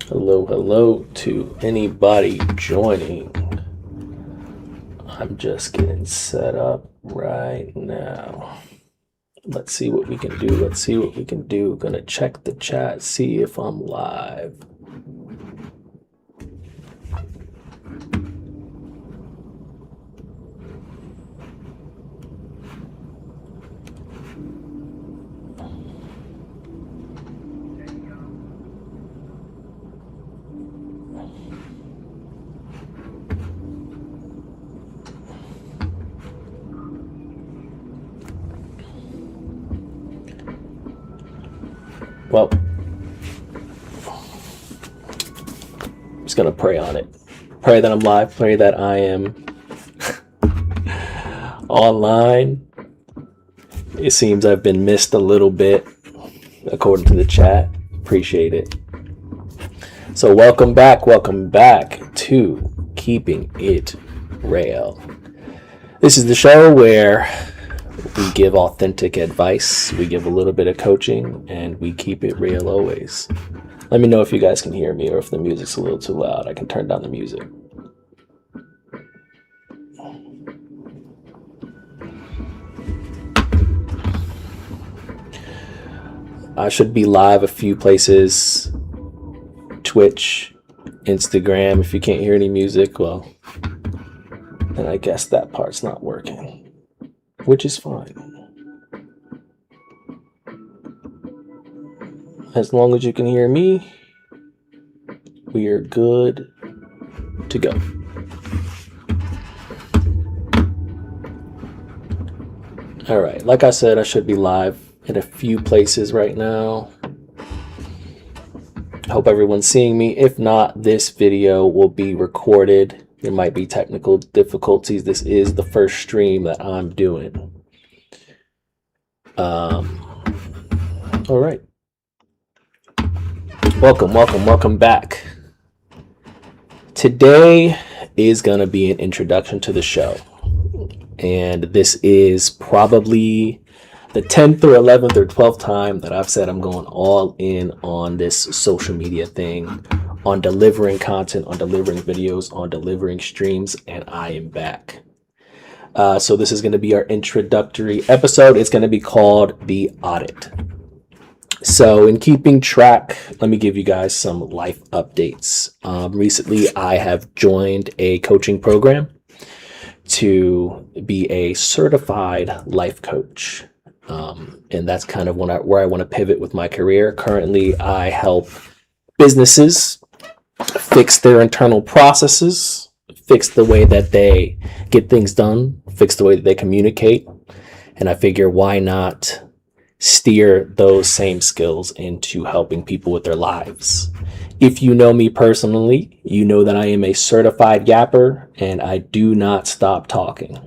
Hello to anybody joining. I'm just getting set up right now. Let's see what we can do. Gonna check the chat, see if I'm live. Well, I'm just gonna pray on it. Pray that I'm live, pray that I am online. It seems I've been missed a little bit according to the chat. Appreciate it. So welcome back to Keeping It Real. This is the show where we give authentic advice, we give a little bit of coaching, and we keep it real always. Let me know if you guys can hear me or if the music's a little too loud. I can turn down the music. I should be live a few places. Twitch, Instagram. If you can't hear any music, well, then I guess that part's not working, which is fine. As long as you can hear me, we are good to go. All right, like I said, I should be live in a few places right now. I hope everyone's seeing me. If not, this video will be recorded. There might be technical difficulties. This is the first stream that I'm doing. All right. Welcome back. Today is going to be an introduction to the show. And this is probably the 10th or 11th or 12th time that I've said I'm going all in on this social media thing, on delivering content, on delivering videos, on delivering streams, and I am back. So this is going to be our introductory episode. It's going to be called The Audit. So in keeping track, let me give you guys some life updates. Recently, I have joined a coaching program to be a certified life coach. And that's kind of where I want to pivot with my career. Currently, I help businesses fix their internal processes, fix the way that they get things done, fix the way that they communicate. And I figure, why not steer those same skills into helping people with their lives? If you know me personally, you know that I am a certified yapper and I do not stop talking.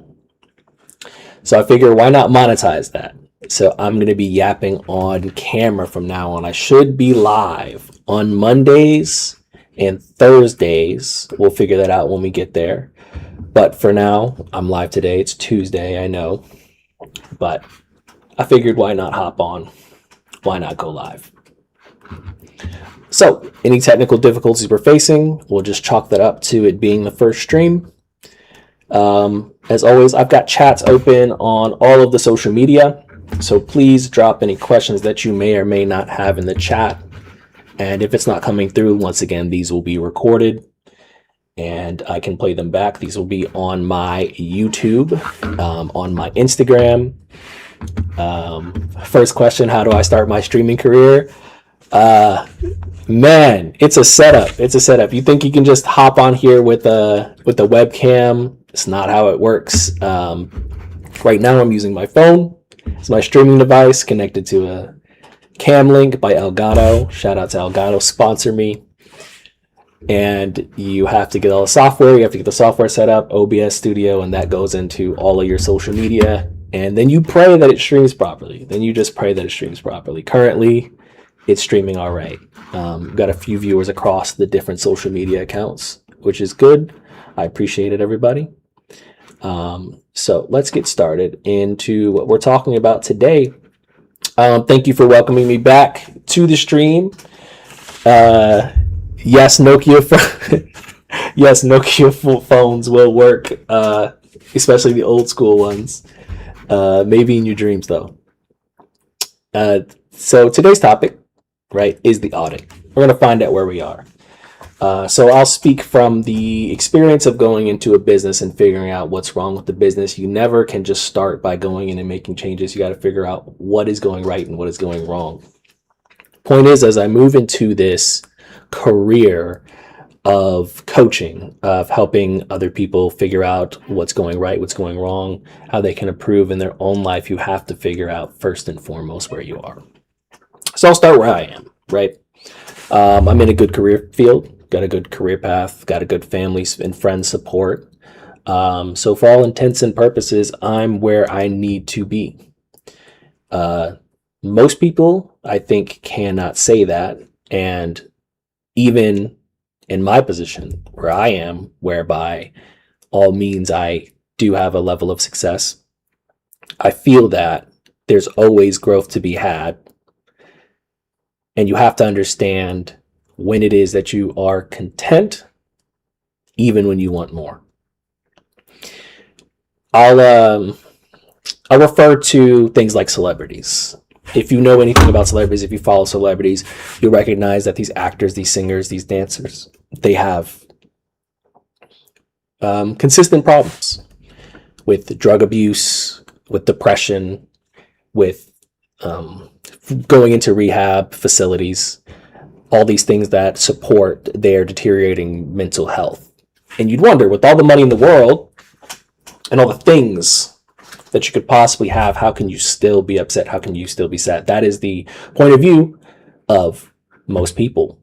So I figure, why not monetize that? So I'm going to be yapping on camera from now on. I should be live on Mondays and Thursdays. We'll figure that out when we get there. But for now, I'm live today. It's Tuesday, I know. But I figured, why not hop on? Why not go live? So any technical difficulties we're facing, we'll just chalk that up to it being the first stream. As always, I've got chats open on all of the social media. So please drop any questions that you may or may not have in the chat. And if it's not coming through, once again, these will be recorded and I can play them back. These will be on my YouTube, on my Instagram. First question, how do I start my streaming career? Man, it's a setup. You think you can just hop on here with a webcam? It's not how it works. Right now I'm using my phone. It's my streaming device connected to a cam link by Elgato. Shout out to Elgato, sponsor me. and you have to get all the software. You have to get the software set up, OBS Studio, and that goes into all of your social media. And then you pray that it streams properly. Then you just pray that it streams properly. Currently, it's streaming all right. Got a few viewers across the different social media accounts, which is good. I appreciate it, everybody. So let's get started into what we're talking about today. Thank you for welcoming me back to the stream. Yes, Nokia phones will work, especially the old school ones. Maybe in your dreams, though. So today's topic, right, is the audit. We're going to find out where we are. So I'll speak from the experience of going into a business and figuring out what's wrong with the business. You never can just start by going in and making changes. You got to figure out what is going right and what is going wrong. Point is, as I move into this career of coaching, of helping other people figure out what's going right, what's going wrong, how they can improve in their own life, you have to figure out first and foremost where you are. So I'll start where I am, right? I'm in a good career field, got a good career path, got a good family and friend support. So for all intents and purposes, I'm where I need to be. Most people, I think, cannot say that. And even in my position where I am, whereby all means I do have a level of success, I feel that there's always growth to be had. And you have to understand when it is that you are content, even when you want more. I'll refer to things like celebrities. If you know anything about celebrities, if you follow celebrities, you'll recognize that these actors, these singers, these dancers, they have consistent problems with drug abuse, with depression, with going into rehab facilities, all these things that support their deteriorating mental health. And you'd wonder, with all the money in the world and all the things that you could possibly have, how can you still be upset? How can you still be sad? That is the point of view of most people.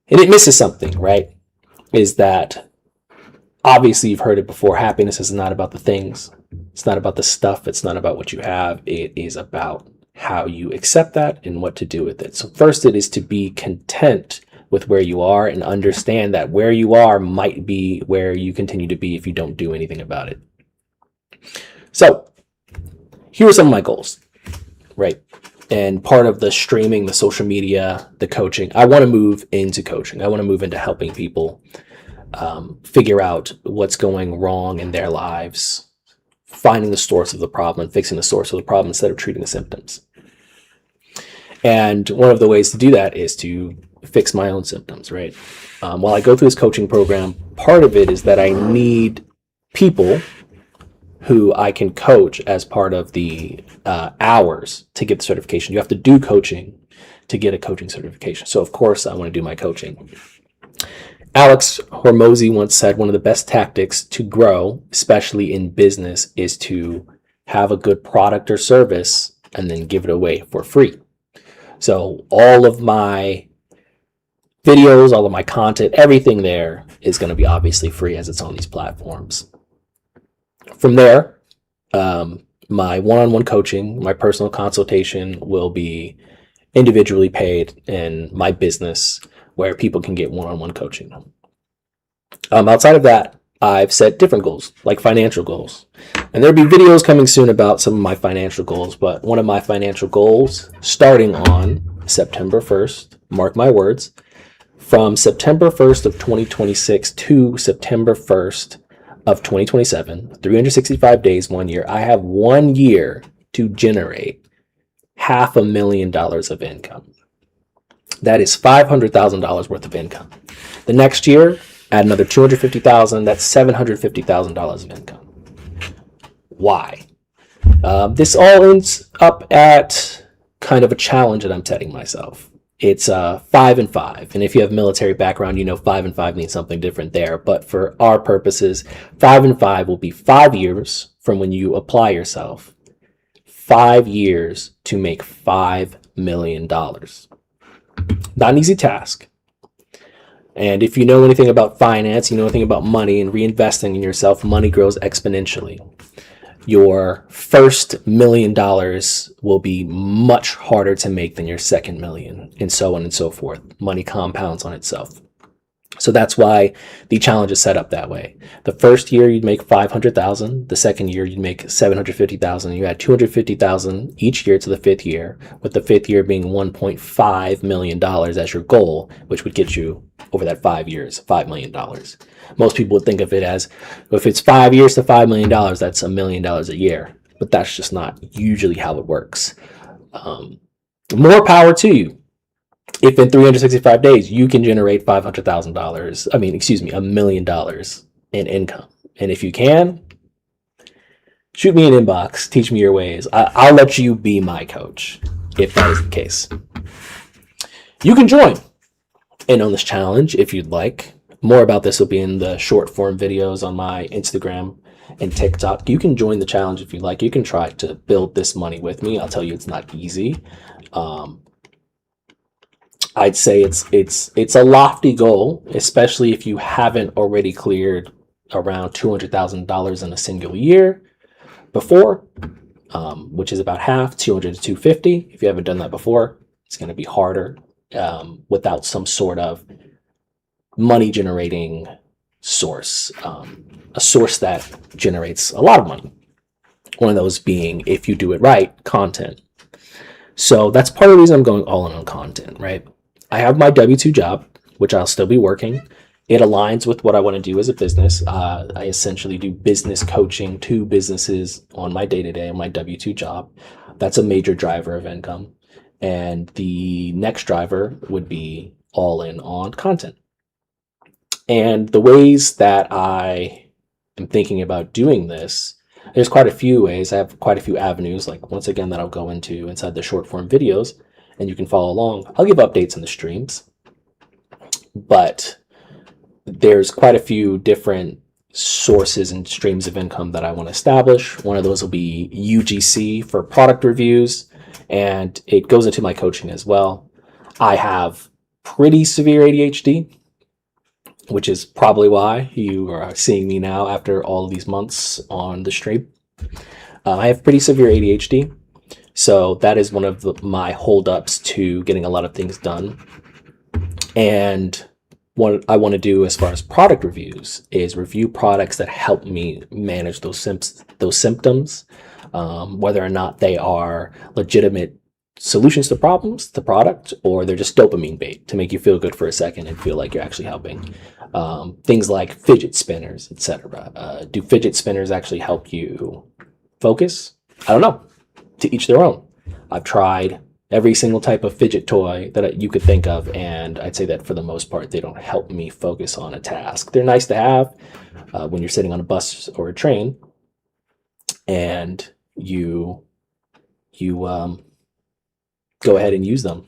And it misses something, right? Is that obviously you've heard it before. Happiness is not about the things. It's not about the stuff. It's not about what you have. It is about how you accept that and what to do with it. So first, it is to be content with where you are and understand that where you are might be where you continue to be if you don't do anything about it. So here are some of my goals, right? And part of the streaming, the social media, the coaching, I want to move into coaching. I want to move into helping people figure out what's going wrong in their lives, finding the source of the problem and fixing the source of the problem instead of treating the symptoms. And one of the ways to do that is to fix my own symptoms, right? While I go through this coaching program, part of it is that I need people who I can coach as part of the hours to get the certification. You have to do coaching to get a coaching certification. So of course I want to do my coaching. Alex Hormozy once said one of the best tactics to grow, especially in business, is to have a good product or service and then give it away for free. So all of my videos, all of my content, everything there is going to be obviously free as it's on these platforms. From there, my one-on-one coaching, my personal consultation will be individually paid in my business where people can get one-on-one coaching. Outside of that, I've set different goals, like financial goals. And there'll be videos coming soon about some of my financial goals, but one of my financial goals, starting on September 1st, mark my words, from September 1st of 2026 to September 1st of 2027, 365 days, 1 year, I have 1 year to generate $500,000 of income. That is $500,000 worth of income. The next year, add another $250,000, that's $750,000 of income. Why? This all ends up at kind of a challenge that I'm setting myself. It's 5 and 5. And if you have military background, you know 5 and 5 means something different there. But for our purposes, 5 and 5 will be 5 years from when you apply yourself. 5 years to make $5 million. Not an easy task. And if you know anything about finance, you know anything about money and reinvesting in yourself, money grows exponentially. Your first $1 million will be much harder to make than your second million, and so on and so forth. Money compounds on itself. So that's why the challenge is set up that way. The first year you'd make 500,000. The second year you'd make 750,000. You add 250,000 each year to the fifth year, with the fifth year being $1.5 million as your goal, which would get you over that 5 years, $5 million. Most people would think of it as, if it's 5 years to $5 million, that's $1 million a year. But that's just not usually how it works. More power to you. If in 365 days you can generate $1 million in income. And if you can, shoot me an inbox, teach me your ways. I'll let you be my coach if that is the case. You can join in on this challenge if you'd like. More about this will be in the short form videos on my Instagram and TikTok. You can join the challenge if you like. You can try to build this money with me. I'll tell you, it's not easy. I'd say it's a lofty goal, especially if you haven't already cleared around $200,000 in a single year before, which is about half, 200 to 250. If you haven't done that before, it's going to be harder without some sort of money generating source, a source that generates a lot of money. One of those being, if you do it right, content. So that's part of the reason I'm going all in on content, right? I have my W-2 job, which I'll still be working. It aligns with what I want to do as a business. I essentially do business coaching to businesses on my day-to-day on my W-2 job. That's a major driver of income. And the next driver would be all in on content. And the ways that I am thinking about doing this, there's quite a few ways. I have quite a few avenues, like once again, that I'll go into inside the short form videos, and you can follow along. I'll give updates in the streams, but there's quite a few different sources and streams of income that I want to establish. One of those will be UGC for product reviews, and it goes into my coaching as well. I have pretty severe ADHD, which is probably why you are seeing me now after all of these months on the stream. I have pretty severe ADHD, so that is one of my holdups to getting a lot of things done. And what I want to do as far as product reviews is review products that help me manage those symptoms, whether or not they are legitimate solutions to problems, the product, or they're just dopamine bait to make you feel good for a second and feel like you're actually helping. Things like fidget spinners, etc. Do fidget spinners actually help you focus? I don't know. To each their own. I've tried every single type of fidget toy that you could think of, and I'd say that for the most part, they don't help me focus on a task. They're nice to have when you're sitting on a bus or a train, and you go ahead and use them.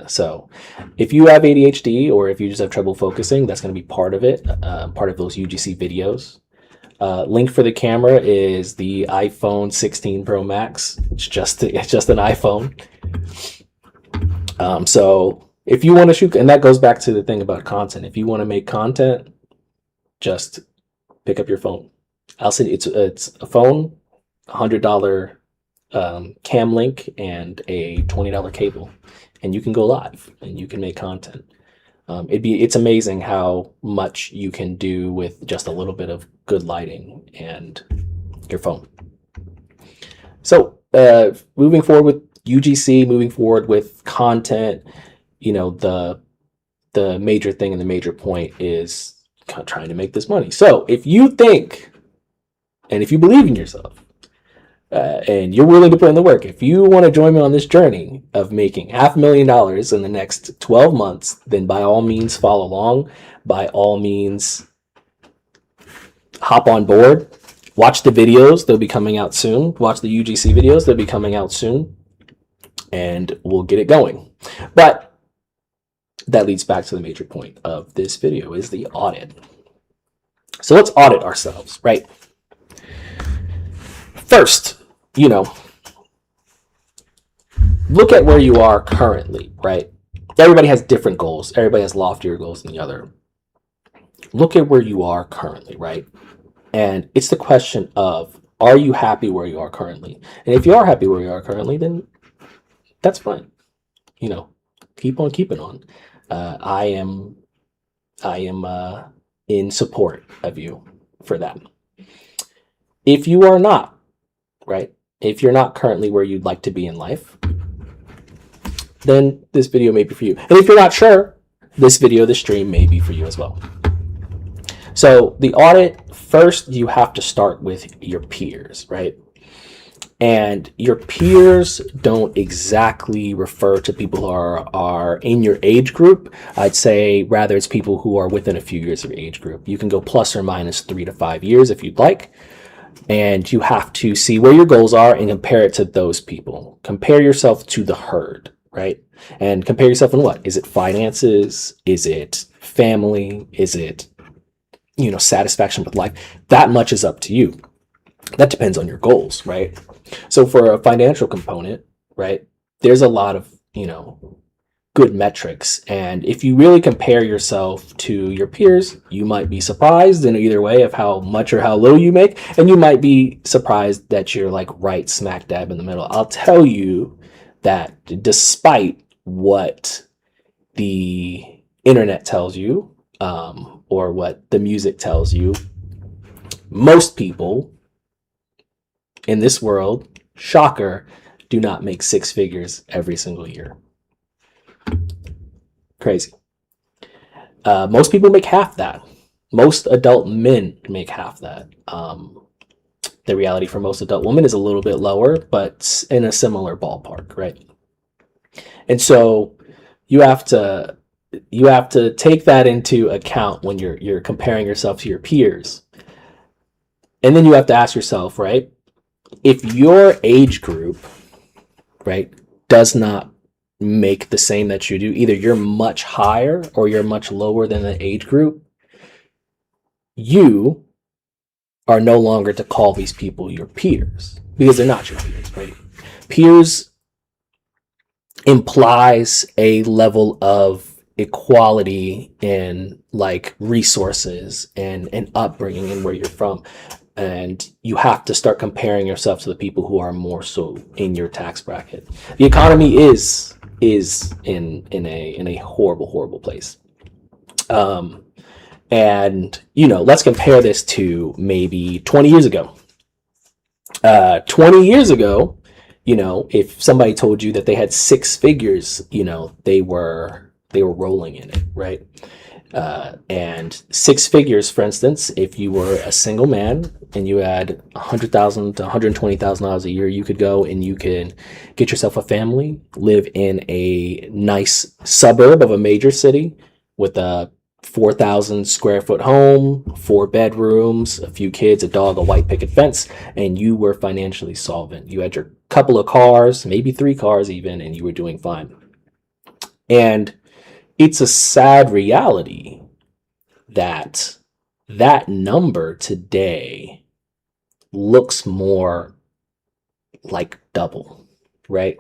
So if you have ADHD or if you just have trouble focusing, that's going to be part of it, part of those UGC videos. Link for the camera is the iPhone 16 Pro Max. It's just an iPhone. So if you want to shoot, and that goes back to the thing about content. If you want to make content, just pick up your phone. I'll send it's a phone, $100 cam link, and a $20 cable, and you can go live and you can make content. It's amazing how much you can do with just a little bit of good lighting and your phone. So moving forward with UGC, moving forward with content, the major thing and the major point is trying to make this money. So if you think, and if you believe in yourself, and you're willing to put in the work, if you want to join me on this journey of making $500,000 in the next 12 months, then by all means follow along. By all means, hop on board. Watch the videos. They'll be coming out soon. Watch the UGC videos. They'll be coming out soon. And we'll get it going. But that leads back to the major point of this video, is the audit. So let's audit ourselves, right? First, look at where you are currently, right? Everybody has different goals. Everybody has loftier goals than the other. look at where you are currently, right? And it's the question of, are you happy where you are currently? And if you are happy where you are currently, then that's fine. You know, keep on keeping on. I am, in support of you for that. If you are not, right? If you're not currently where you'd like to be in life, then this video may be for you. And if you're not sure, this video, this stream may be for you as well. So the audit, first, you have to start with your peers, right? And your peers don't exactly refer to people who are in your age group. I'd say rather it's people who are within a few years of your age group. You can go plus or minus 3 to 5 years if you'd like. And you have to see where your goals are and compare it to those people. Compare yourself to the herd, right? And compare yourself in what? Is it finances? Is it family? Is it, satisfaction with life? That much is up to you. That depends on your goals, right? So for a financial component, right, there's a lot of, good metrics. And if you really compare yourself to your peers, you might be surprised in either way of how much or how little you make. And you might be surprised that you're like right smack dab in the middle. I'll tell you that despite what the internet tells you, or what the music tells you, most people in this world, shocker, do not make 6 figures every single year. Crazy. Most people make half that. Most adult men make half that. The reality for most adult women is a little bit lower, but in a similar ballpark, right? And so you have to take that into account when you're comparing yourself to your peers. And then you have to ask yourself, right? If your age group, right, does not make the same that you do, either you're much higher or you're much lower than the age group, you are no longer to call these people your peers because they're not your peers, right? Peers implies a level of equality in like resources and upbringing and where you're from. And you have to start comparing yourself to the people who are more so in your tax bracket. The economy is in a horrible place. And let's compare this to maybe 20 years ago. 20 years ago, if somebody told you that they had 6 figures, they were rolling in it, right? And 6 figures, for instance, if you were a single man and you had $100,000 to $120,000 a year, you could go and you can get yourself a family, live in a nice suburb of a major city with a 4,000 square foot home, 4 bedrooms, a few kids, a dog, a white picket fence, and you were financially solvent. You had your couple of cars, maybe 3 cars even, and you were doing fine. And it's a sad reality that number today looks more like double, right?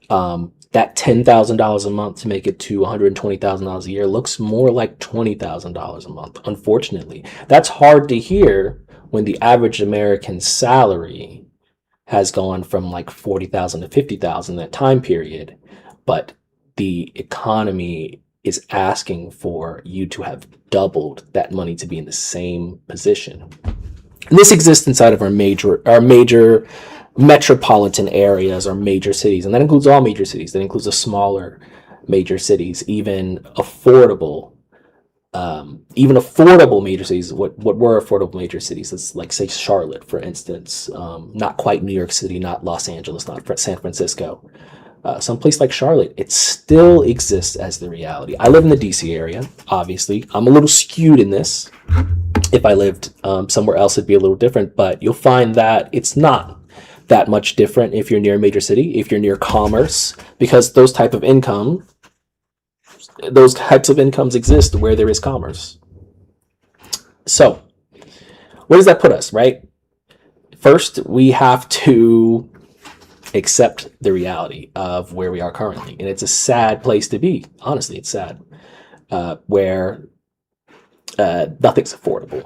That $10,000 a month to make it to $120,000 a year looks more like $20,000 a month. Unfortunately, that's hard to hear when the average American salary has gone from like 40,000 to 50,000 that time period, but the economy is asking for you to have doubled that money to be in the same position. And this exists inside of our major metropolitan areas, our major cities, and that includes all major cities. That includes the smaller major cities, even affordable major cities. What were affordable major cities? Let's like say Charlotte, for instance, not quite New York City, not Los Angeles, not San Francisco. Someplace like Charlotte, it still exists as the reality. I live in the DC area, obviously. I'm a little skewed in this. If I lived somewhere else, it'd be a little different, but you'll find that it's not that much different if you're near a major city, if you're near commerce, because those types of incomes exist where there is commerce. So, where does that put us, right? First, we have to accept the reality of where we are currently. And it's a sad place to be. Honestly, it's sad. Where nothing's affordable.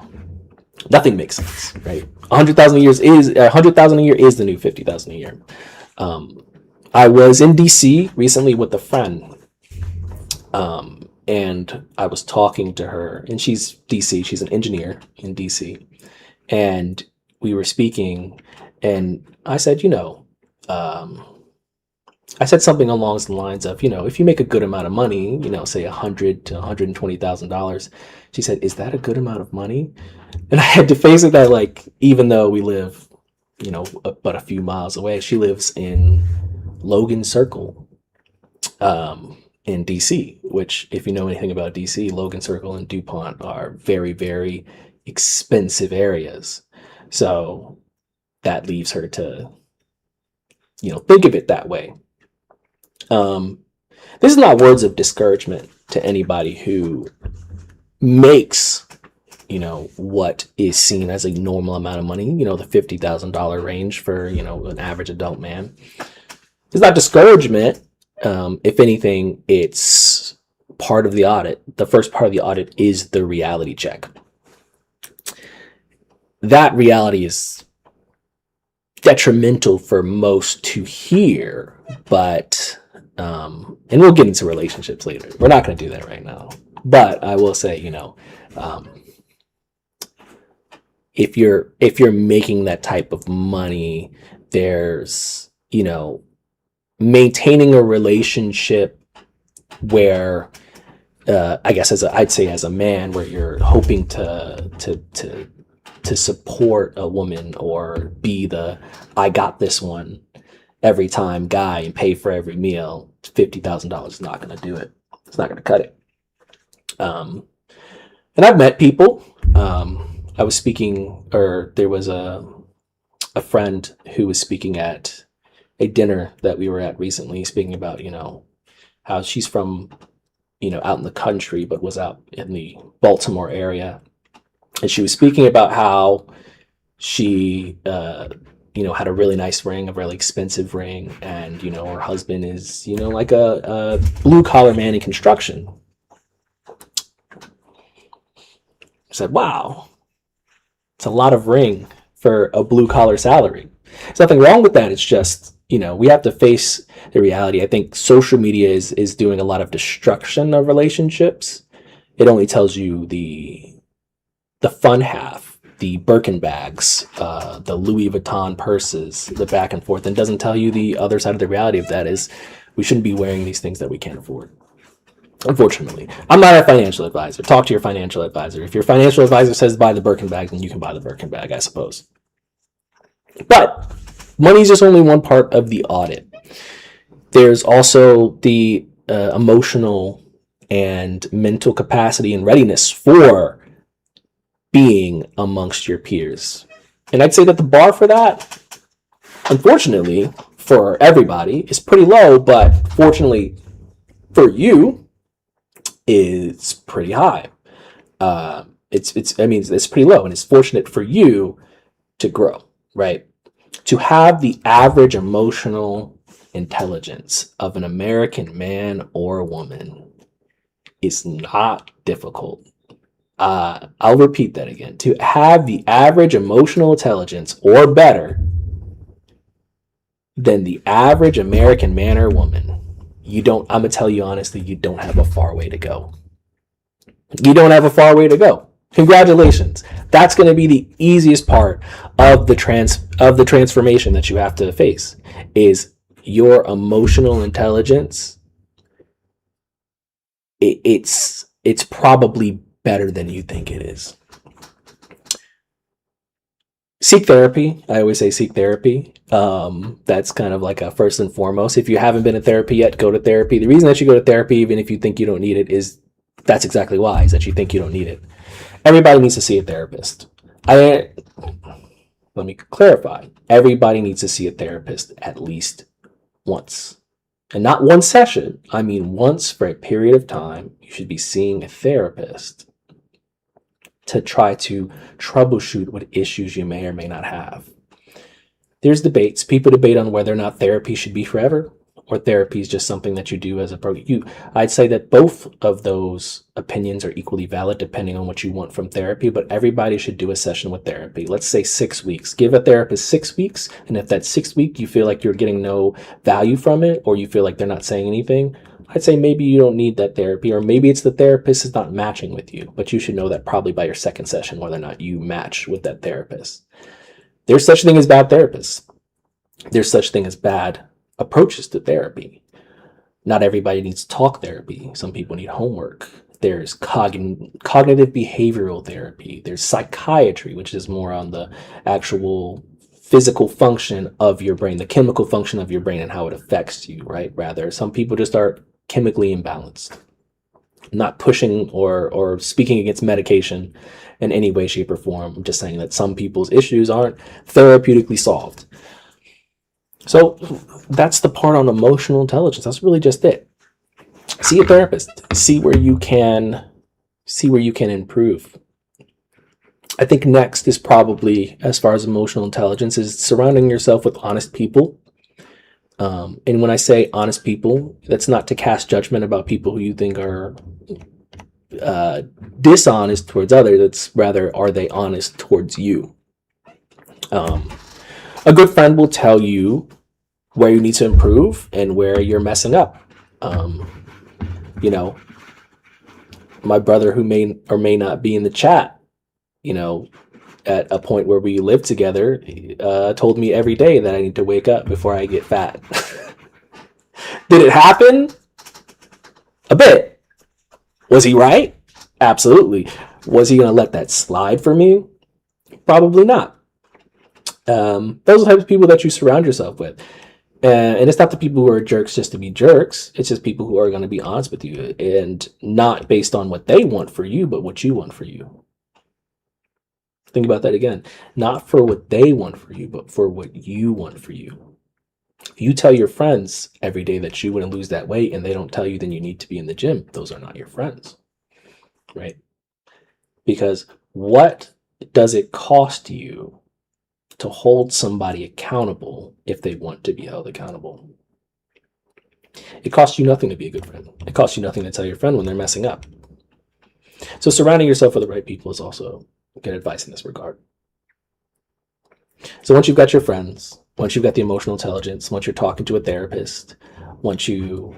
Nothing makes sense, right? 100,000 a year is the new 50,000 a year. I was in DC recently with a friend, and I was talking to her, and she's DC. She's an engineer in DC, and we were speaking, and I said, I said something along the lines of, if you make a good amount of money, say $100,000 to $120,000, she said, "Is that a good amount of money?" And I had to face it that, like, even though we live, but a few miles away, she lives in Logan Circle, in DC, which, if you know anything about DC, Logan Circle and DuPont are very, very expensive areas. So that leaves her to, think of it that way. This is not words of discouragement to anybody who makes, what is seen as a normal amount of money, the $50,000 range for, an average adult man. It's not discouragement. If anything, it's part of the audit. The first part of the audit is the reality check. That reality is detrimental for most to hear, but and we'll get into relationships later. We're not going to do that right now. But I will say, if you're making that type of money, there's, maintaining a relationship where, I guess I'd say as a man, where you're hoping to support a woman or be the "I got this one" every time guy and pay for every meal, $50,000 is not going to do it. It's not going to cut it. And I've met people. I was speaking, or there was a friend who was speaking at a dinner that we were at recently, speaking about, how she's from, out in the country, but was out in the Baltimore area. And she was speaking about how she, had a really nice ring, a really expensive ring. And, her husband is, like a blue collar man in construction. I said, wow, it's a lot of ring for a blue collar salary. There's nothing wrong with that. It's just, we have to face the reality. I think social media is doing a lot of destruction of relationships. It only tells you the fun half, the Birkin bags, the Louis Vuitton purses, the back and forth, and doesn't tell you the other side of the reality of that is we shouldn't be wearing these things that we can't afford. Unfortunately, I'm not a financial advisor. Talk to your financial advisor. If your financial advisor says buy the Birkin bag, then you can buy the Birkin bag, I suppose. But money is just only one part of the audit. There's also the emotional and mental capacity and readiness for being amongst your peers. And I'd say that the bar for that, unfortunately, for everybody is pretty low, but fortunately for you, is pretty high. It's pretty low, and it's fortunate for you to grow, right? To have the average emotional intelligence of an American man or woman is not difficult. I'll repeat that again. To have the average emotional intelligence or better than the average American man or woman, I'm going to tell you honestly, you don't have a far way to go. You don't have a far way to go. Congratulations. That's going to be the easiest part of the transformation that you have to face is your emotional intelligence. It's probably better than you think it is. Seek therapy. I always say seek therapy. That's kind of like a first and foremost. If you haven't been in therapy yet, go to therapy. The reason that you go to therapy, even if you think you don't need it, is that's exactly why, is that you think you don't need it. Everybody needs to see a therapist. Let me clarify. Everybody needs to see a therapist at least once. And not one session. I mean once for a period of time. You should be seeing a therapist to try to troubleshoot what issues you may or may not have. There's debates. People debate on whether or not therapy should be forever or therapy is just something that you do as a program. I'd say that both of those opinions are equally valid depending on what you want from therapy, but everybody should do a session with therapy. Let's say 6 weeks. Give a therapist 6 weeks, and if that 6th week you feel like you're getting no value from it, or you feel like they're not saying anything, I'd say maybe you don't need that therapy, or maybe it's the therapist is not matching with you, but you should know that probably by your 2nd session whether or not you match with that therapist. There's such a thing as bad therapists. There's such a thing as bad approaches to therapy. Not everybody needs talk therapy. Some people need homework. There's cognitive behavioral therapy. There's psychiatry, which is more on the actual physical function of your brain, the chemical function of your brain and how it affects you, right? Rather, some people just are chemically imbalanced. Not pushing or speaking against medication in any way, shape, or form. I'm just saying that some people's issues aren't therapeutically solved. So that's the part on emotional intelligence. That's really just it. See a therapist. See where you can improve. I think next is probably, as far as emotional intelligence, is surrounding yourself with honest people. And when I say honest people, that's not to cast judgment about people who you think are dishonest towards others. It's rather, are they honest towards you? A good friend will tell you where you need to improve and where you're messing up. You know, my brother, who may or may not be in the chat, you know, at a point where we live together, told me every day that I need to wake up before I get fat. Did it happen? A bit. Was he right? Absolutely. Was he going to let that slide for me? Probably not. Those are the types of people that you surround yourself with. And it's not the people who are jerks just to be jerks. It's just people who are going to be honest with you, and not based on what they want for you, but what you want for you. Think about that again. Not for what they want for you, but for what you want for you. If you tell your friends every day that you want to lose that weight and they don't tell you then you need to be in the gym, those are not your friends, right? Because what does it cost you to hold somebody accountable if they want to be held accountable? It costs you nothing to be a good friend. It costs you nothing to tell your friend when they're messing up. So surrounding yourself with the right people is also good advice in this regard. So once you've got your friends, once you've got the emotional intelligence, once you're talking to a therapist, once you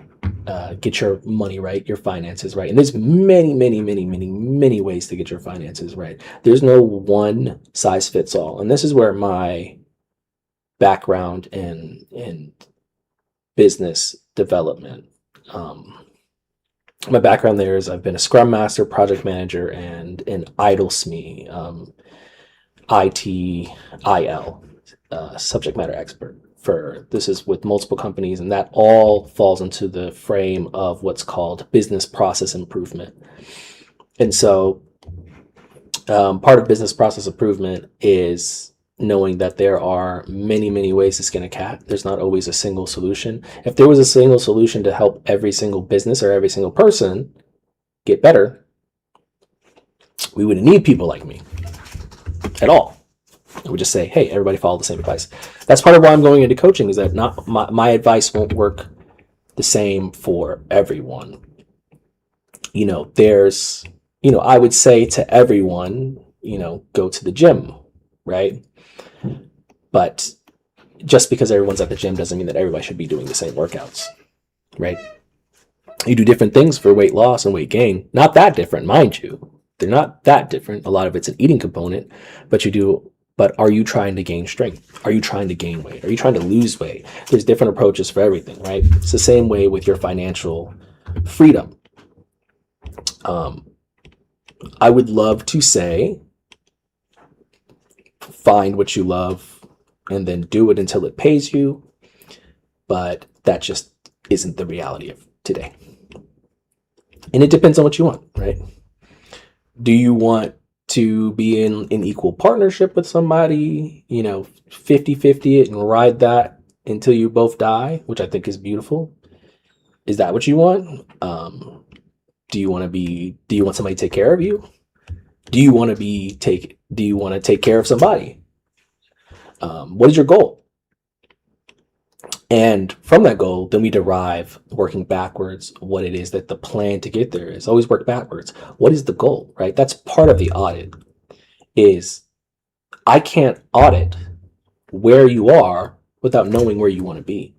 get your money right, your finances right, and there's many ways to get your finances right. There's no one size fits all. And this is where my background in business development, my background there is I've been a Scrum Master, project manager, and an ITIL, ITIL, subject matter expert. This is with multiple companies, and that all falls into the frame of what's called business process improvement. And so part of business process improvement is knowing that there are many ways to skin a cat. There's not always a single solution. If there was a single solution to help every single business or every single person get better, we wouldn't need people like me at all. I would just say, hey, everybody follow the same advice. That's part of why I'm going into coaching, is that not my advice won't work the same for everyone. You know, I would say to everyone, go to the gym, right? But just because everyone's at the gym doesn't mean that everybody should be doing the same workouts, right? You do different things for weight loss and weight gain. Not that different, mind you. They're not that different. A lot of it's an eating component, but are you trying to gain strength? Are you trying to gain weight? Are you trying to lose weight? There's different approaches for everything, right? It's the same way with your financial freedom. I would love to say, find what you love and then do it until it pays you. But that just isn't the reality of today. And it depends on what you want, right? Do you want to be in an equal partnership with somebody, 50-50 it and ride that until you both die, which I think is beautiful? Is that what you want? Do you want somebody to take care of you? Do you want to take care of somebody? What is your goal? And from that goal, then we derive, working backwards, what it is that the plan to get there is. Always work backwards. What is the goal, right? That's part of the audit. Is I can't audit where you are without knowing where you want to be.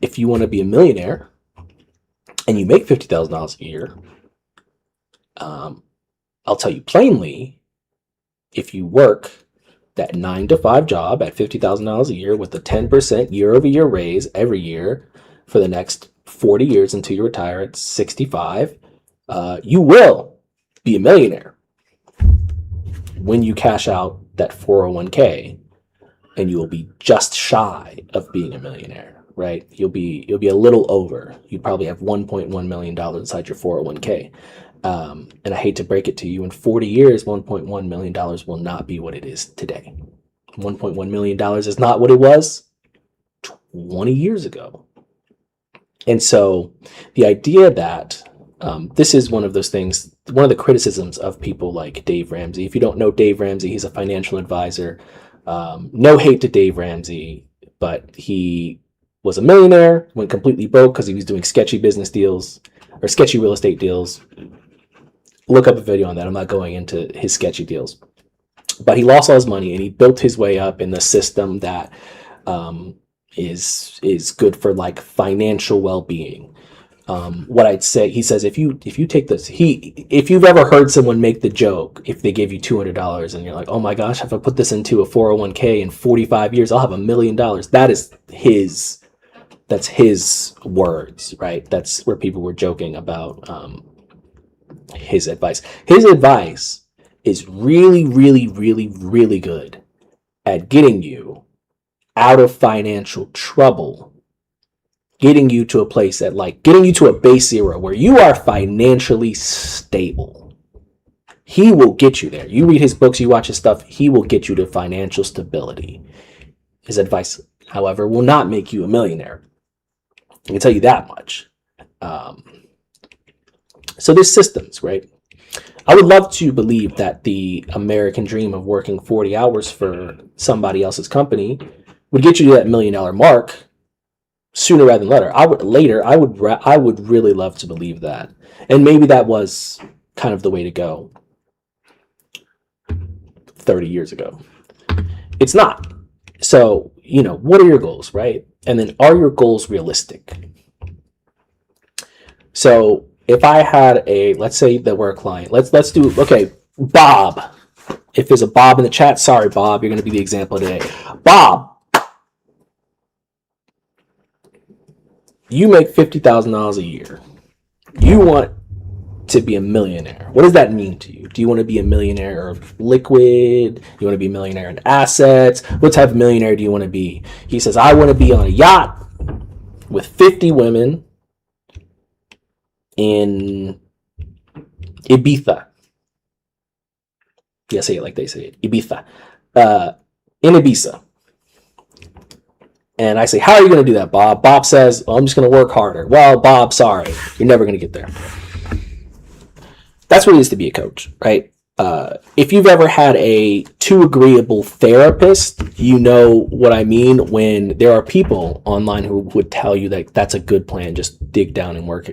If you want to be a millionaire and you make $50,000 a year, I'll tell you plainly, if you work that 9 to 5 job at $50,000 a year with a 10% year-over-year raise every year for the next 40 years until you retire at 65, you will be a millionaire when you cash out that 401k, and you will be just shy of being a millionaire, right? You'll be a little over. You probably have $1.1 million inside your 401k. And I hate to break it to you, in 40 years, $1.1 million will not be what it is today. $1.1 million is not what it was 20 years ago. And so the idea that this is one of those things, one of the criticisms of people like Dave Ramsey. If you don't know Dave Ramsey, he's a financial advisor. No hate to Dave Ramsey, but he was a millionaire, went completely broke because he was doing sketchy business deals or sketchy real estate deals. Look up a video on that. I'm not going into his sketchy deals. But he lost all his money and he built his way up in the system that is good for like financial well-being. What I'd say, he says, if you take this, if you've ever heard someone make the joke, if they gave you $200 and you're like, oh my gosh, if I put this into a 401k in 45 years, I'll have $1 million. That's his words, right? That's where people were joking about his advice. His advice is really, really, really, really good at getting you out of financial trouble, getting you to a place that, like, getting you to a base zero where you are financially stable. He will get you there. You read his books, you watch his stuff, he will get you to financial stability. His advice, however, will not make you a millionaire. I can tell you that much. So there's systems, right? I would love to believe that the American dream of working 40 hours for somebody else's company would get you to that $1 million mark sooner rather than later. I would really love to believe that. And maybe that was kind of the way to go 30 years ago. It's not. So, what are your goals, right? And then are your goals realistic? So if I had let's say that we're a client, let's do, okay, Bob. If there's a Bob in the chat, sorry, Bob, you're going to be the example today. Bob, you make $50,000 a year. You want to be a millionaire. What does that mean to you? Do you want to be a millionaire of liquid? Do you want to be a millionaire in assets? What type of millionaire do you want to be? He says, I want to be on a yacht with 50 women in Ibiza. Yeah, say it like they say it. Ibiza. In Ibiza. And I say, how are you going to do that, Bob? Bob says, well, I'm just going to work harder. Well, Bob, sorry. You're never going to get there. That's what it is to be a coach, right? If you've ever had a too agreeable therapist, you know what I mean when there are people online who would tell you that that's a good plan. Just dig down and work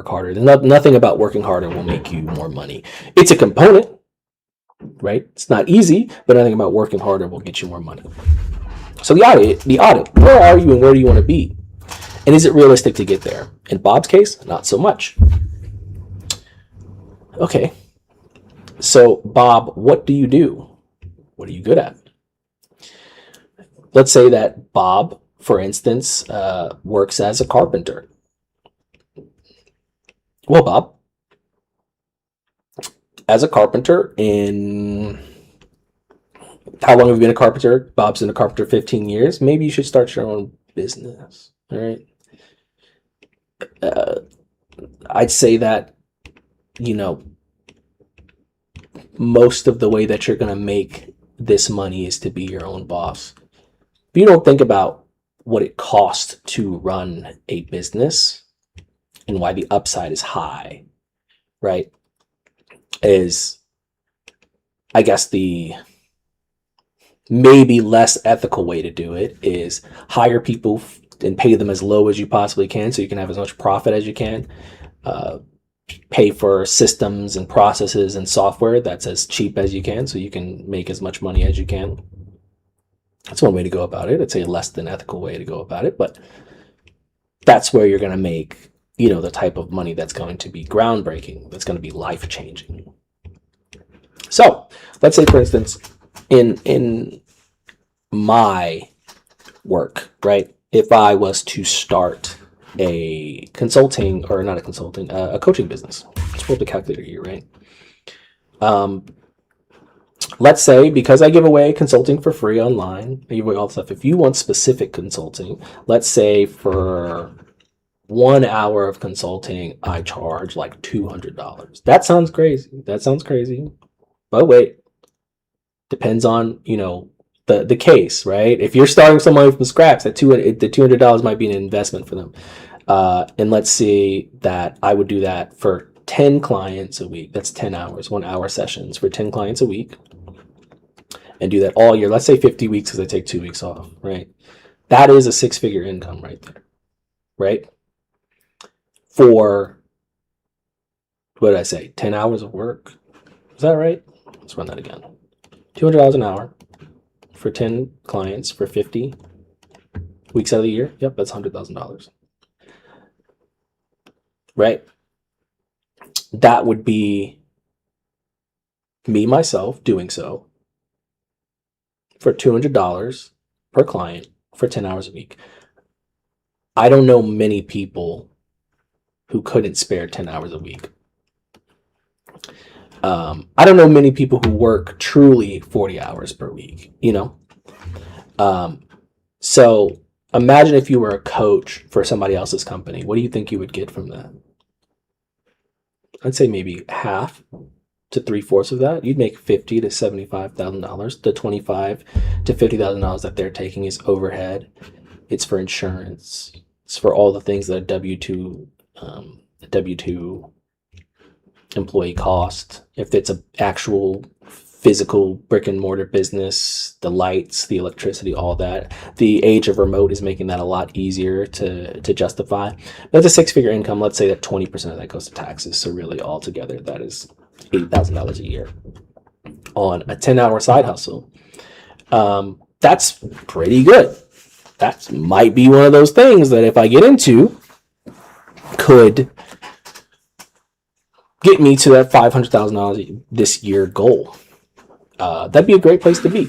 harder. Nothing about working harder will make you more money. It's a component, right? It's not easy, but nothing about working harder will get you more money. So the audit, where are you and where do you want to be? And is it realistic to get there? In Bob's case, not so much. Okay. So, Bob, what do you do? What are you good at? Let's say that Bob, for instance, works as a carpenter. Well, Bob, as a carpenter, how long have you been a carpenter? Bob's been a carpenter 15 years. Maybe you should start your own business, all right? I'd say that, most of the way that you're going to make this money is to be your own boss. If you don't think about what it costs to run a business and why the upside is high, right? Is, I guess, the maybe less ethical way to do it is hire people and pay them as low as you possibly can so you can have as much profit as you can. Pay for systems and processes and software that's as cheap as you can so you can make as much money as you can. That's one way to go about it. It's a less than ethical way to go about it, but that's where you're going to make, the type of money that's going to be groundbreaking, that's going to be life changing. So let's say, for instance, in my work, right? If I was to start a consulting, or not a consulting, a coaching business, let's pull up the calculator here, right? Let's say, because I give away consulting for free online, I give away all the stuff. If you want specific consulting, let's say for 1 hour of consulting, I charge like $200. That sounds crazy. But wait, depends on, the case, right? If you're starting somebody from scratch, the $200 might be an investment for them. And let's see that I would do that for 10 clients a week. That's 10 hours, 1 hour sessions for 10 clients a week. And do that all year. Let's say 50 weeks because I take 2 weeks off, right? That is a 6-figure income right there, right? For, what did I say, 10 hours of work? Is that right? Let's run that again. $200 an hour for 10 clients for 50 weeks out of the year. Yep, that's $100,000. Right? That would be me, myself, doing so for $200 per client for 10 hours a week. I don't know many people who couldn't spare 10 hours a week. I don't know many people who work truly 40 hours per week, So imagine if you were a coach for somebody else's company. What do you think you would get from that? I'd say maybe half to 3/4 of that. You'd make $50,000 to $75,000. The $25,000 to $50,000 that they're taking is overhead. It's for insurance. It's for all the things that a W-2 employee cost. If it's an actual physical brick and mortar business, the lights, the electricity, all that. The age of remote is making that a lot easier to justify. But it's a 6-figure income. Let's say that 20% of that goes to taxes. So really altogether, that is $8,000 a year on a 10-hour side hustle. That's pretty good. That might be one of those things that if I get into, could get me to that $500,000 this year goal. That'd be a great place to be.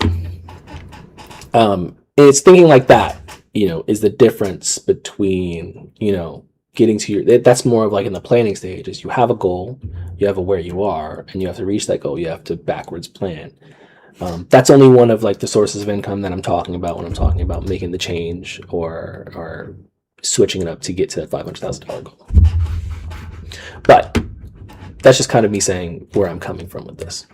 It's thinking like that, is the difference between, getting to your, that's more of like in the planning stage is you have a goal, you have a where you are, and you have to reach that goal. You have to backwards plan. That's only one of like the sources of income that I'm talking about when I'm talking about making the change or switching it up to get to that $500,000 goal. But that's just kind of me saying where I'm coming from with this.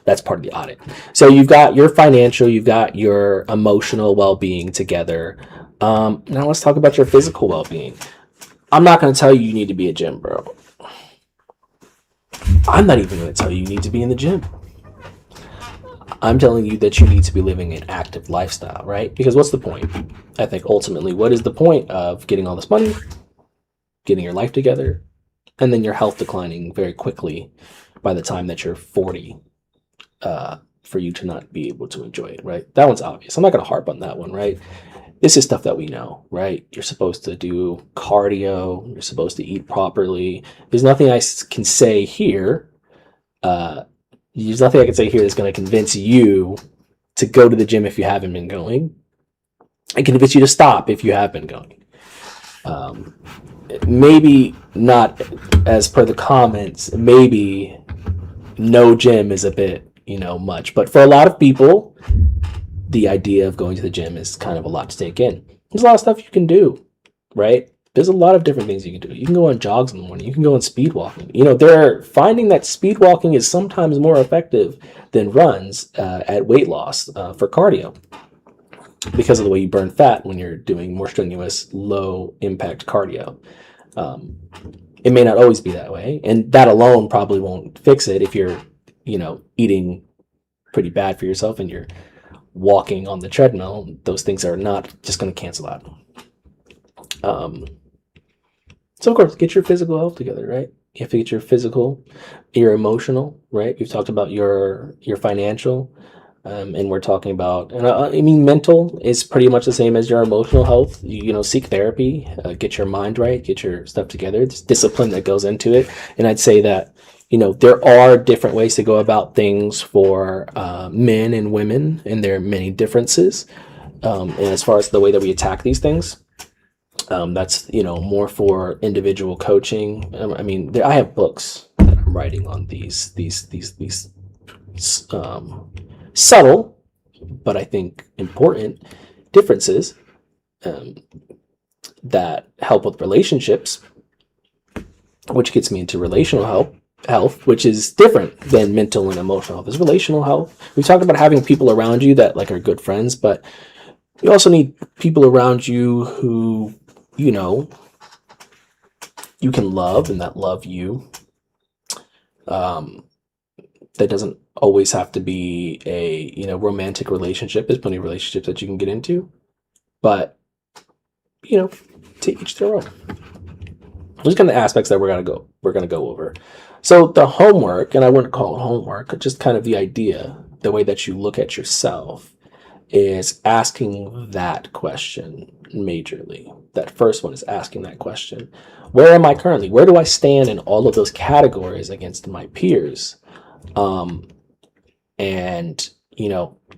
That's part of the audit. So you've got your financial, you've got your emotional well-being together. Now let's talk about your physical well-being. I'm not going to tell you you need to be a gym bro. I'm not even going to tell you need to be in the gym. I'm telling you that you need to be living an active lifestyle, right? Because what's the point? I think ultimately, what is the point of getting all this money, getting your life together, and then your health declining very quickly by the time that you're 40, for you to not be able to enjoy it, right? That one's obvious. I'm not going to harp on that one, right? This is stuff that we know, right? You're supposed to do cardio. You're supposed to eat properly. There's nothing I can say here. There's nothing I can say here that's going to convince you to go to the gym if you haven't been going. I can convince you to stop if you have been going. Maybe not as per the comments, maybe no gym is a bit, much. But for a lot of people, the idea of going to the gym is kind of a lot to take in. There's a lot of stuff you can do, right? There's a lot of different things you can do. You can go on jogs in the morning. You can go on speed walking. They're finding that speed walking is sometimes more effective than runs at weight loss for cardio because of the way you burn fat when you're doing more strenuous, low impact cardio. It may not always be that way, and that alone probably won't fix it if you're, eating pretty bad for yourself and you're walking on the treadmill, those things are not just going to cancel out. So of course, get your physical health together, right? You have to get your physical, your emotional, right? We've talked about your financial, and we're talking about, and I mean, mental is pretty much the same as your emotional health. Seek therapy, get your mind right, get your stuff together. There's discipline that goes into it, and I'd say that there are different ways to go about things for men and women, and there are many differences. And as far as the way that we attack these things. That's more for individual coaching. I mean, I have books that I'm writing on these subtle, but I think important differences that help with relationships, which gets me into relational health, which is different than mental and emotional health. Is relational health. We talked about having people around you that are good friends, but you also need people around you who you can love and that love you. That doesn't always have to be a romantic relationship. There's plenty of relationships that you can get into, but to each their own. Those kind of aspects that we're gonna go over. So the homework, and I wouldn't call it homework, just kind of the idea, the way that you look at yourself, is asking that question majorly. That first one is asking that question. Where am I currently? Where do I stand in all of those categories against my peers? And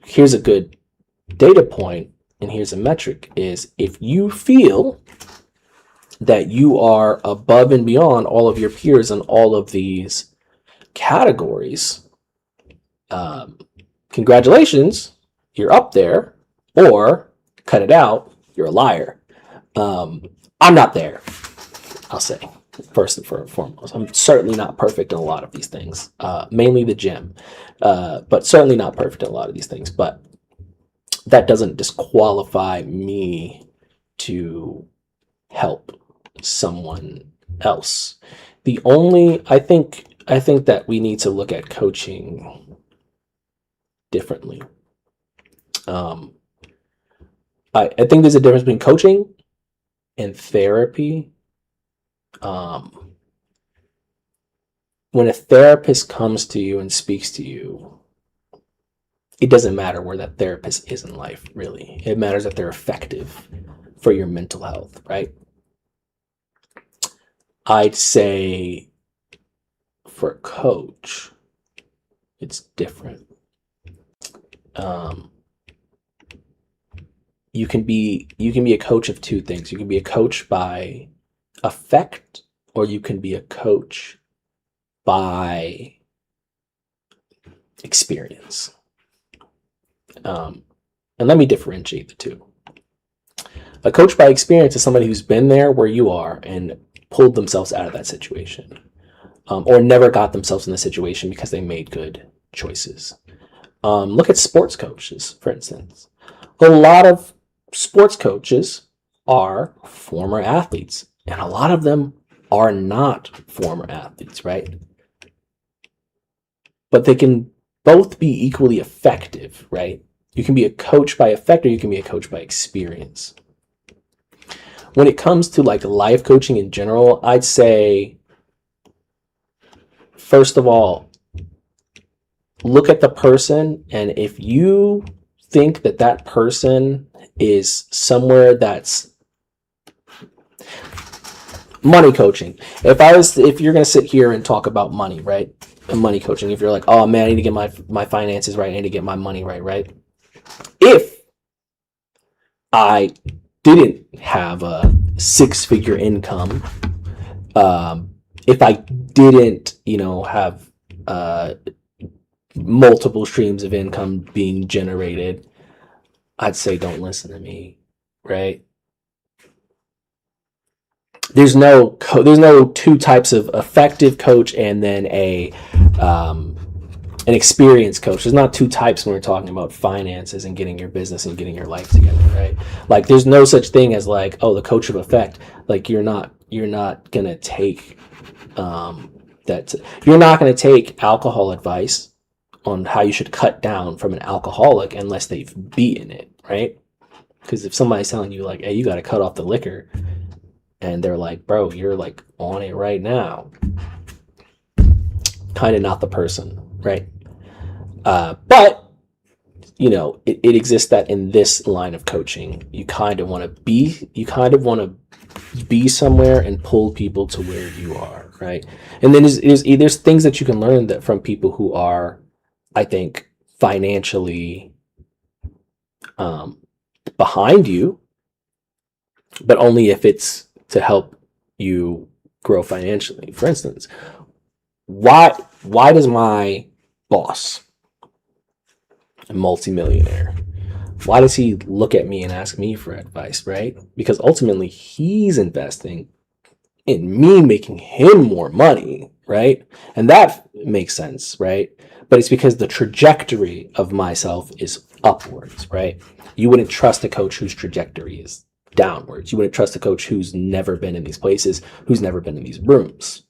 here's a good data point, and here's a metric, is if you feel that you are above and beyond all of your peers in all of these categories, congratulations, you're up there, or cut it out, you're a liar. I'm not there, I'll say, first and foremost. I'm certainly not perfect in a lot of these things, mainly the gym, but certainly not perfect in a lot of these things. But that doesn't disqualify me to help someone else. I think that we need to look at coaching differently. I think there's a difference between coaching and therapy. When a therapist comes to you and speaks to you, it doesn't matter where that therapist is in life, really. It matters that they're effective for your mental health, right? I'd say for a coach, it's different. You can be a coach of two things. You can be a coach by effect, or you can be a coach by experience. And let me differentiate the two. A coach by experience is somebody who's been there where you are and pulled themselves out of that situation, or never got themselves in the situation because they made good choices. Look at sports coaches, for instance. A lot of sports coaches are former athletes, and a lot of them are not former athletes, right? But they can both be equally effective, right? You can be a coach by effect, or you can be a coach by experience. When it comes to life coaching in general, I'd say, first of all, look at the person, and if you think that person is somewhere that's money coaching. If you're going to sit here and talk about money, right? Money coaching, if you're like, oh man, I need to get my finances right, I need to get my money right? If I didn't have a 6-figure income, if I didn't, have multiple streams of income being generated, I'd say don't listen to me, right? There's no two types of effective coach and then an experienced coach. There's not two types when we're talking about finances and getting your business and getting your life together, right? There's no such thing as the coach of effect. You're not gonna take you're not gonna take alcohol advice on how you should cut down from an alcoholic unless they've beaten it, right? Because if somebody's telling you like, hey, you got to cut off the liquor, and they're like, bro, you're like on it right now, kind of not the person, right? But it exists that in this line of coaching, you kind of want to be somewhere and pull people to where you are, right? And then there's things that you can learn that from people who are, I think, financially behind you, but only if it's to help you grow financially. For instance, why does my boss, a multimillionaire, why does he look at me and ask me for advice, right? Because ultimately he's investing in me making him more money, right? And that makes sense, right? But it's because the trajectory of myself is upwards, right? You wouldn't trust a coach whose trajectory is downwards. You wouldn't trust a coach who's never been in these places, who's never been in these rooms.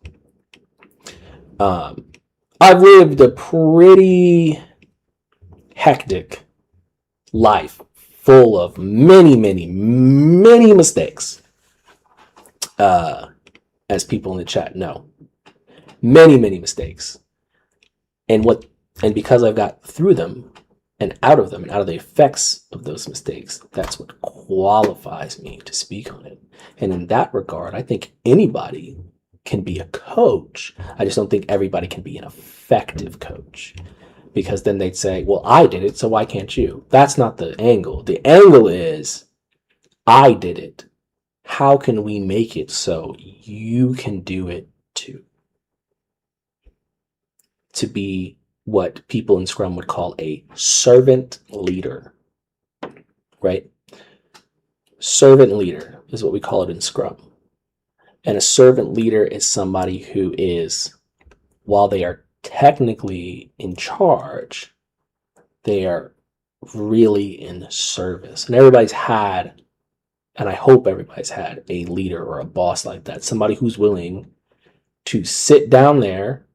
I've lived a pretty hectic life full of many, many, many mistakes. As people in the chat know, many, many mistakes. And because I've got through them and out of them and out of the effects of those mistakes, that's what qualifies me to speak on it. And in that regard, I think anybody can be a coach. I just don't think everybody can be an effective coach, because then they'd say, well, I did it, so why can't you? That's not the angle. The angle is, I did it. How can we make it so you can do it too? To be what people in Scrum would call a servant leader, right? Servant leader is what we call it in Scrum. And a servant leader is somebody who is, while they are technically in charge, they are really in service. And everybody's had, and I hope everybody's had, a leader or a boss like that. Somebody who's willing to sit down there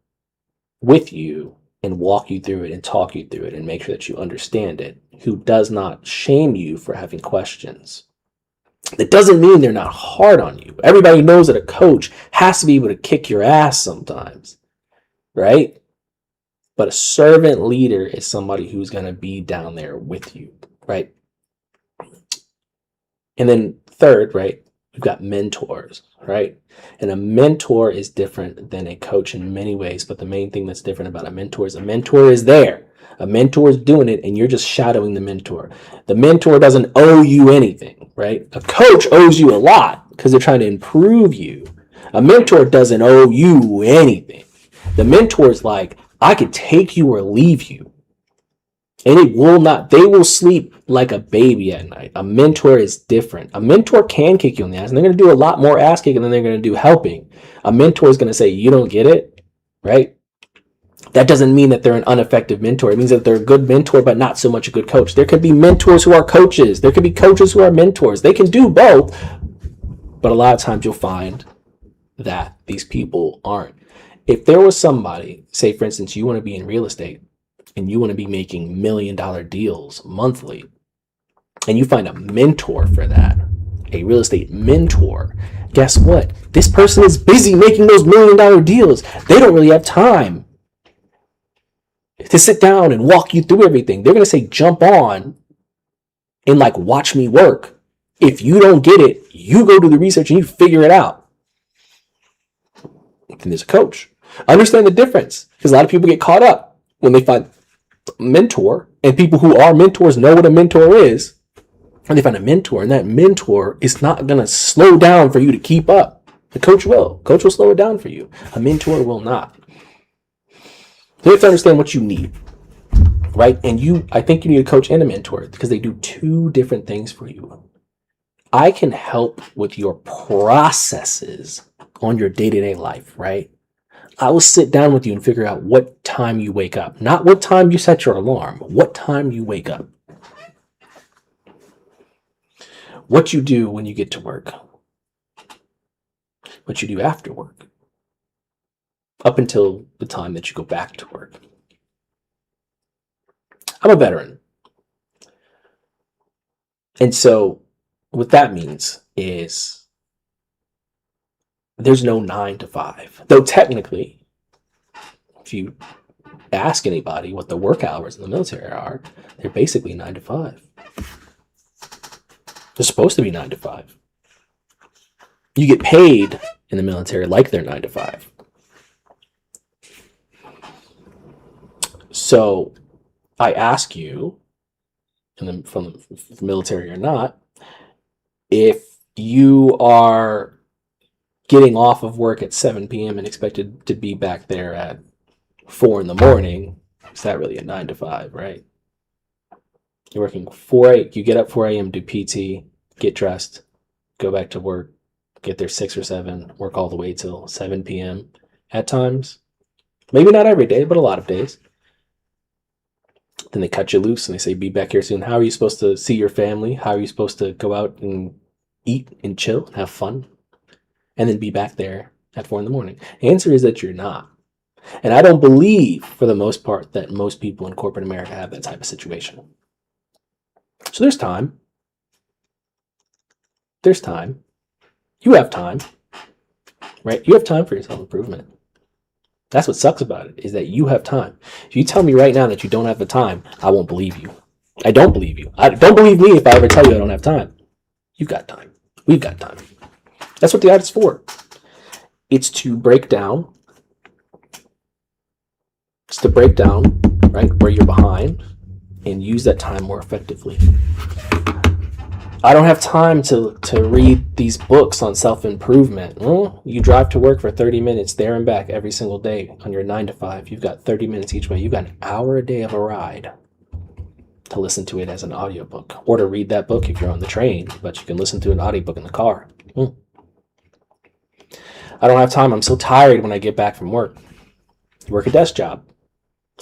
with you and walk you through it and talk you through it and make sure that you understand it, who does not shame you for having questions. That doesn't mean they're not hard on you. Everybody knows that a coach has to be able to kick your ass sometimes, right? But a servant leader is somebody who's going to be down there with you, right? And then third, right, we've got mentors, right? And a mentor is different than a coach in many ways, but the main thing that's different about a mentor is there. A mentor is doing it, and you're just shadowing the mentor. The mentor doesn't owe you anything, right? A coach owes you a lot because they're trying to improve you. A mentor doesn't owe you anything. The mentor is like, I could take you or leave you. And they will sleep like a baby at night. A mentor is different. A mentor can kick you in the ass, and they're going to do a lot more ass kicking than they're going to do helping. A mentor is going to say, you don't get it, right? That doesn't mean that they're an ineffective mentor. It means that they're a good mentor, but not so much a good coach. There could be mentors who are coaches. There could be coaches who are mentors. They can do both. But a lot of times you'll find that these people aren't. If there was somebody, say, for instance, you want to be in real estate and you want to be making $1 million deals monthly, and you find a mentor for that, a real estate mentor, guess what? This person is busy making those $1 million deals. They don't really have time to sit down and walk you through everything. They're going to say, jump on and like watch me work. If you don't get it, you go do the research and you figure it out. And there's a coach. Understand the difference, because a lot of people get caught up when they find a mentor, and people who are mentors know what a mentor is. And they find a mentor, and that mentor is not going to slow down for you to keep up. The coach will. Coach will slow it down for you. A mentor will not. So you have to understand what you need, right? And I think you need a coach and a mentor because they do two different things for you. I can help with your processes on your day-to-day life, right? I will sit down with you and figure out what time you wake up, not what time you set your alarm, what time you wake up. What you do when you get to work, what you do after work, up until the time that you go back to work. I'm a veteran. And so what that means is there's no 9 to 5. Though technically, if you ask anybody what the work hours in the military are, they're basically 9 to 5. They're supposed to be 9 to 5. You get paid in the military like they're 9 to 5. So I ask you, from the military or not, if you are getting off of work at 7 p.m. and expected to be back there at 4 in the morning, is that really a 9 to 5, right? You're working 4 you get up 4 a.m., do PT, get dressed, go back to work, get there 6 or 7, work all the way till 7 p.m. at times. Maybe not every day, but a lot of days. Then they cut you loose and they say, be back here soon. How are you supposed to see your family? How are you supposed to go out and eat and chill and have fun? And then be back there at 4 in the morning? The answer is that you're not. And I don't believe, for the most part, that most people in corporate America have that type of situation. So there's time. There's time. You have time, right? You have time for your self-improvement. That's what sucks about it, is that you have time. If you tell me right now that you don't have the time, I won't believe you. I don't believe you. Don't believe me if I ever tell you I don't have time. You've got time. We've got time. That's what the audit's for. It's to break down. It's to break down, right, where you're behind and use that time more effectively. I don't have time to read these books on self-improvement. Well, you drive to work for 30 minutes there and back every single day on your 9 to 5. You've got 30 minutes each way. You've got an hour a day of a ride to listen to it as an audiobook, or to read that book if you're on the train, but you can listen to an audiobook in the car. I don't have time. I'm so tired when I get back from work. You work a desk job.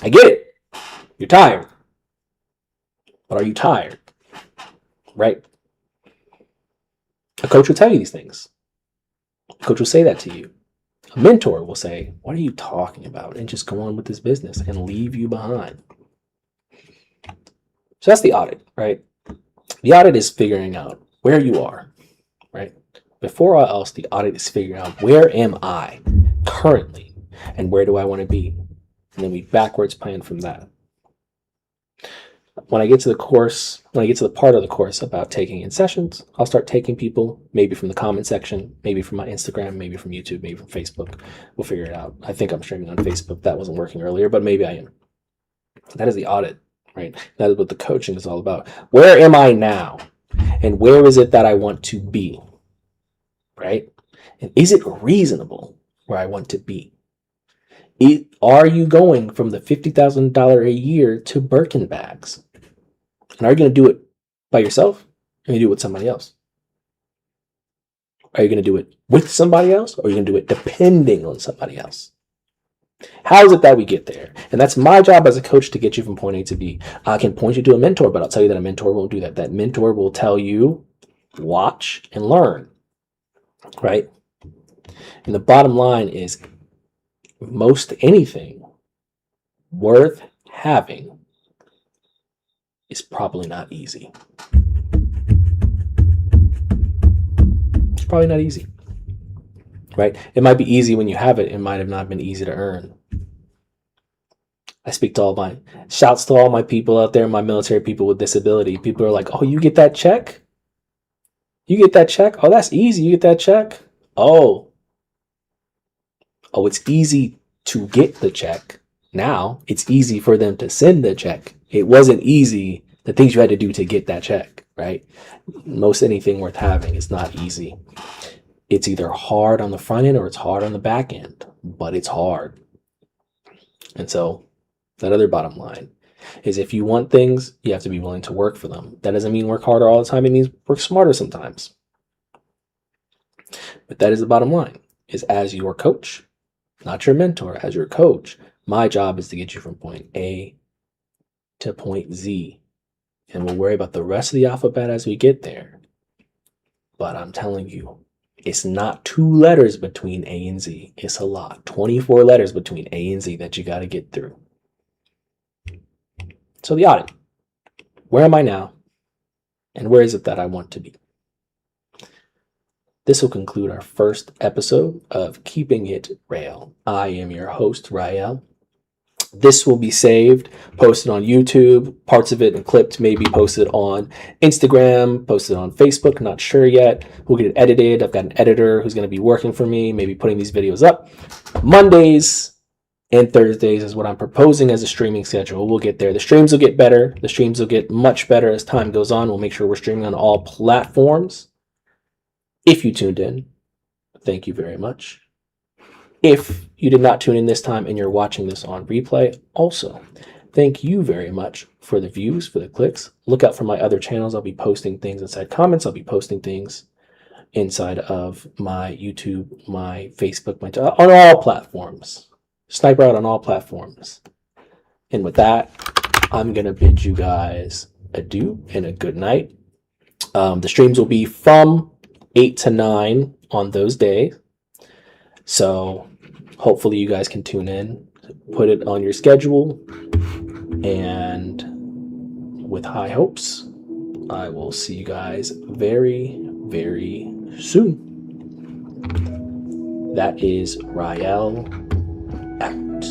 I get it. You're tired. But are you tired? Right? A coach will tell you these things. A coach will say that to you. A mentor will say, what are you talking about? And just go on with this business and leave you behind. So that's the audit, right? The audit is figuring out where you are, right? Before all else, the audit is figuring out, where am I currently and where do I want to be? And then we backwards plan from that. When I get to the course, when I get to the part of the course about taking in sessions, I'll start taking people, maybe from the comment section, maybe from my Instagram, maybe from YouTube, maybe from Facebook. We'll figure it out. I think I'm streaming on Facebook. That wasn't working earlier, but maybe I am. That is the audit, right? That is what the coaching is all about. Where am I now? And where is it that I want to be? Right? And is it reasonable where I want to be? Are you going from the $50,000 a year to Birkin bags? And are you going to do it by yourself? Or are you going to do it with somebody else? Are you going to do it with somebody else? Or are you going to do it depending on somebody else? How is it that we get there? And that's my job as a coach, to get you from point A to B. I can point you to a mentor, but I'll tell you that a mentor won't do that. That mentor will tell you, watch and learn, right? And the bottom line is, most anything worth having is probably not easy. It's probably not easy, right? It might be easy when you have it. It might have not been easy to earn. I speak to shouts to all my people out there, my military people with disability. People are like, oh, you get that check? You get that check? Oh, that's easy. You get that check? Oh, it's easy to get the check. Now it's easy for them to send the check. It wasn't easy, the things you had to do to get that check, right? Most anything worth having is not easy. It's either hard on the front end or it's hard on the back end, but it's hard. And so that other bottom line is, if you want things, you have to be willing to work for them. That doesn't mean work harder all the time. It means work smarter sometimes. But that is the bottom line, is as your coach, not your mentor, as your coach, my job is to get you from point A to point Z. And we'll worry about the rest of the alphabet as we get there. But I'm telling you, it's not 2 letters between A and Z. It's a lot. 24 letters between A and Z that you got to get through. So the audit, where am I now? And where is it that I want to be? This will conclude our first episode of Keeping It Rail. I am your host, Rael. This will be saved, posted on YouTube. Parts of it and clipped may be posted on Instagram, posted on Facebook, not sure yet. We'll get it edited. I've got an editor who's going to be working for me, maybe putting these videos up. Mondays and Thursdays is what I'm proposing as a streaming schedule. We'll get there. The streams will get better. The streams will get much better as time goes on. We'll make sure we're streaming on all platforms. If you tuned in, thank you very much. If you did not tune in this time and you're watching this on replay, also, thank you very much for the views, for the clicks. Look out for my other channels. I'll be posting things inside comments. I'll be posting things inside of my YouTube, my Facebook, on all platforms. Sniper out on all platforms. And with that, I'm going to bid you guys adieu and a good night. The streams will be from 8 to 9 on those days. So hopefully you guys can tune in, put it on your schedule, and with high hopes, I will see you guys very, very soon. That is Rael out.